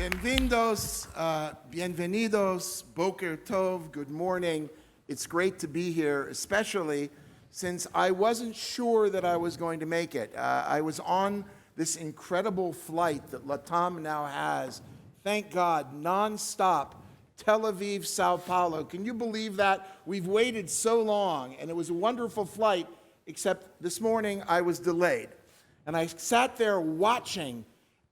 Bienvenidos, bienvenidos, Boker Tov, good morning. It's great to be here, especially since I wasn't sure that I was going to make it. I was on this incredible flight that Latam now has, thank God, nonstop, Tel Aviv, Sao Paulo. Can you believe that? We've waited so long, and it was a wonderful flight, except this morning I was delayed. And I sat there watching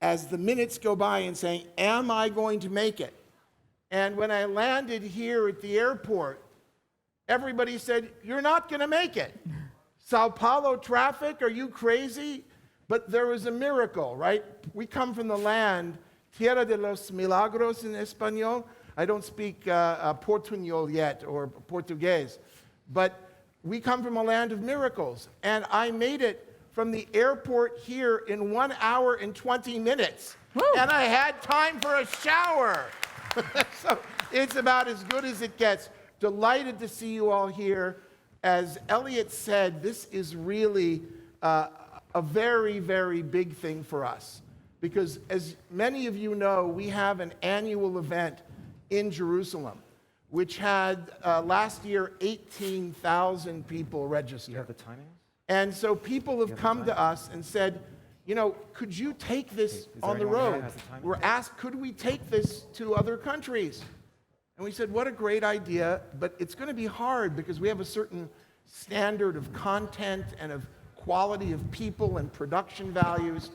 as the minutes go by and saying, am I going to make it? And when I landed here at the airport, everybody said, you're not going to make it. Sao Paulo traffic, are you crazy? But there was a miracle, right? We come from the land, Tierra de los Milagros in Espanol. I don't speak Portuñol yet, or Portuguese, but we come from a land of miracles. And I made it from the airport here in 1 hour and 20 minutes. Woo. And I had time for a shower. So it's about as good as it gets. Delighted to see you all here. As Elliot said, this is really a very, very big thing for us. Because as many of you know, we have an annual event in Jerusalem, which had last year 18,000 people register. You have the timing? And so people have come to us and said, you know, could you take this on the road? We're asked, could we take this to other countries? And we said, what a great idea, but it's going to be hard because we have a certain standard of content and of quality of people and production values.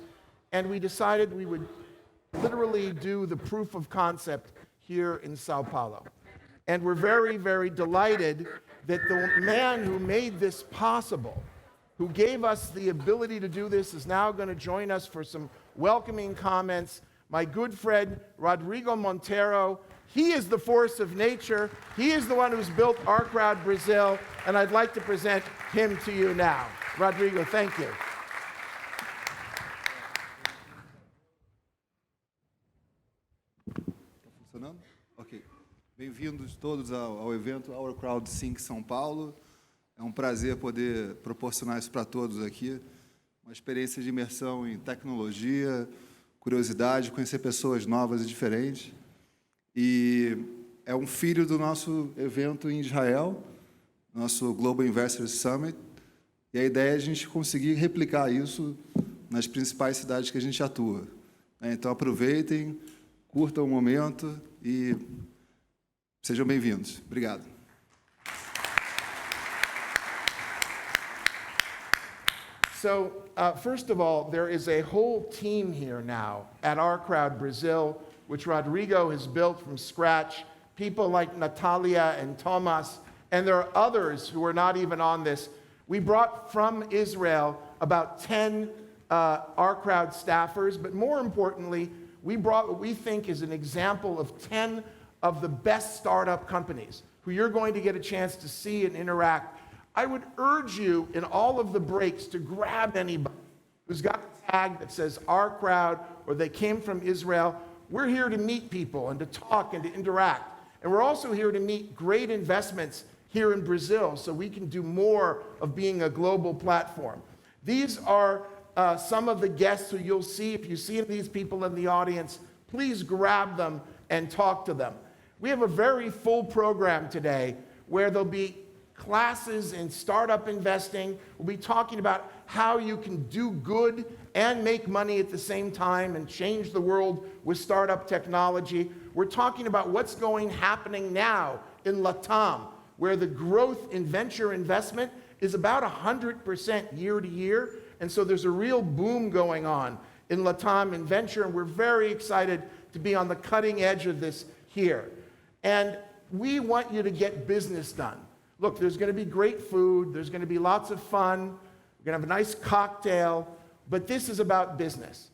And we decided we would literally do the proof of concept here in Sao Paulo. And we're very, very delighted that the man who made this possible, who gave us the ability to do this, is now going to join us for some welcoming comments. My good friend, Rodrigo Monteiro. He is the force of nature. He is the one who's built OurCrowd Brazil, and I'd like to present him to you now. Rodrigo, thank you. Tá funcionando? Ok. Bem-vindos todos ao evento OurCrowd Sync São Paulo. É um prazer poder proporcionar isso para todos aqui. Uma experiência de imersão em tecnologia, curiosidade, conhecer pessoas novas e diferentes. E é um filho do nosso evento em Israel, nosso Global Investors Summit. E a ideia é a gente conseguir replicar isso nas principais cidades que a gente atua. Então aproveitem, curtam o momento e sejam bem-vindos. Obrigado. So, first of all, there is a whole team here now at OurCrowd Brazil, which Rodrigo has built from scratch. People like Natalia and Thomas, and there are others who are not even on this. We brought from Israel about 10 OurCrowd staffers, but more importantly, we brought what we think is an example of 10 of the best startup companies who you're going to get a chance to see and interact. I would urge you in all of the breaks to grab anybody who's got a tag that says OurCrowd or they came from Israel. We're here to meet people and to talk and to interact. And we're also here to meet great investments here in Brazil so we can do more of being a global platform. These are some of the guests who you'll see. If you see these people in the audience, please grab them and talk to them. We have a very full program today where there'll be classes in startup investing. We'll be talking about how you can do good and make money at the same time and change the world with startup technology. We're talking about what's happening now in Latam, where the growth in venture investment is about 100% year to year. And so there's a real boom going on in Latam in venture, and we're very excited to be on the cutting edge of this here. And we want you to get business done. Look, there's going to be great food, there's going to be lots of fun, we're going to have a nice cocktail, but this is about business.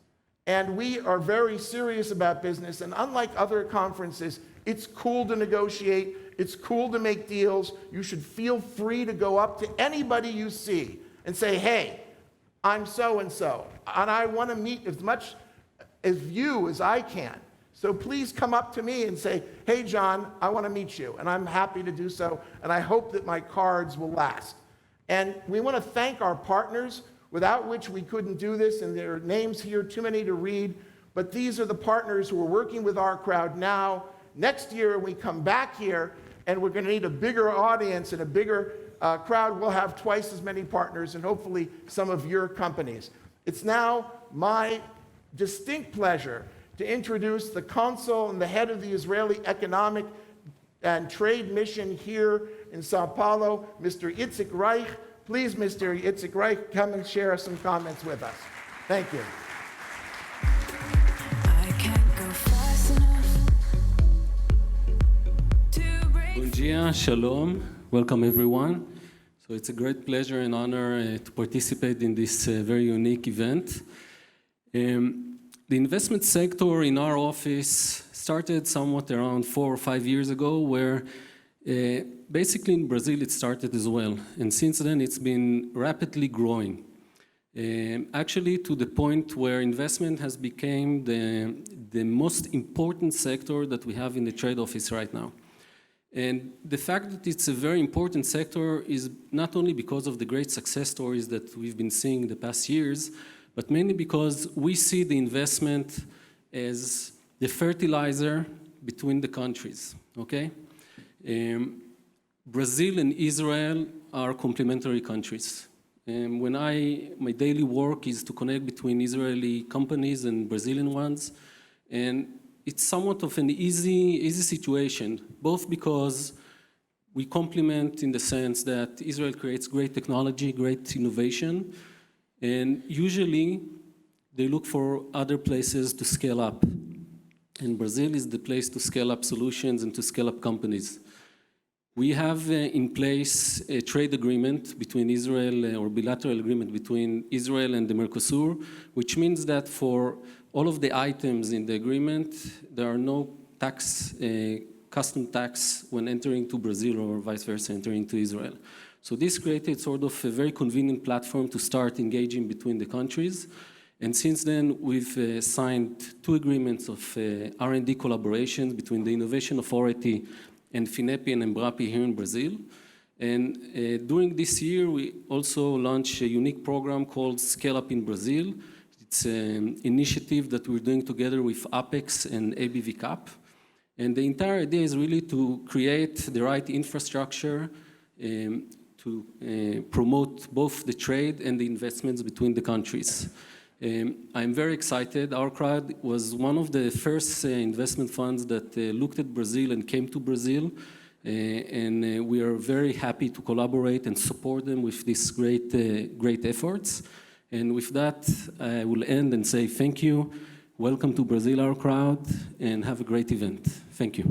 And we are very serious about business, and unlike other conferences, it's cool to negotiate, it's cool to make deals. You should feel free to go up to anybody you see and say, hey, I'm so-and-so, and I want to meet as much as you as I can. So please come up to me and say, hey, John, I want to meet you. And I'm happy to do so. And I hope that my cards will last. And we want to thank our partners, without which we couldn't do this. And there are names here, too many to read. but these are the partners who are working with OurCrowd now. Next year, we come back here, and we're going to need a bigger audience and a bigger crowd. We'll have twice as many partners and hopefully some of your companies. It's now my distinct pleasure to introduce the consul and the head of the Israeli Economic and Trade Mission here in Sao Paulo, Mr. Itzik Reich. Please, Mr. Itzik Reich, come and share some comments with us. Thank you. Bon dia, shalom. Welcome, everyone. So it's a great pleasure and honor to participate in this very unique event. The investment sector in our office started somewhat around 4 or 5 years ago, where basically in Brazil it started as well. And since then it's been rapidly growing. Actually to the point where investment has become the most important sector that we have in the trade office right now. And the fact that it's a very important sector is not only because of the great success stories that we've been seeing in the past years, but mainly because we see the investment as the fertilizer between the countries, okay? Brazil and Israel are complementary countries. My daily work is to connect between Israeli companies and Brazilian ones, and it's somewhat of an easy situation, both because we complement in the sense that Israel creates great technology, great innovation, and usually they look for other places to scale up. And Brazil is the place to scale up solutions and to scale up companies. We have in place a trade agreement between Israel, or bilateral agreement between Israel and the Mercosur, which means that for all of the items in the agreement, there are no custom tax when entering to Brazil or vice versa, entering to Israel. So this created sort of a very convenient platform to start engaging between the countries. And since then, we've signed 2 agreements of R&D collaboration between the Innovation Authority and FINEP and Embrapi here in Brazil. And during this year, we also launched a unique program called Scale Up in Brazil. It's an initiative that we're doing together with Apex and ABVCAP. And the entire idea is really to create the right infrastructure to promote both the trade and the investments between the countries. I'm very excited. OurCrowd was one of the first investment funds that looked at Brazil and came to Brazil. And we are very happy to collaborate and support them with these great efforts. And with that, I will end and say thank you. Welcome to Brazil, OurCrowd, and have a great event. Thank you.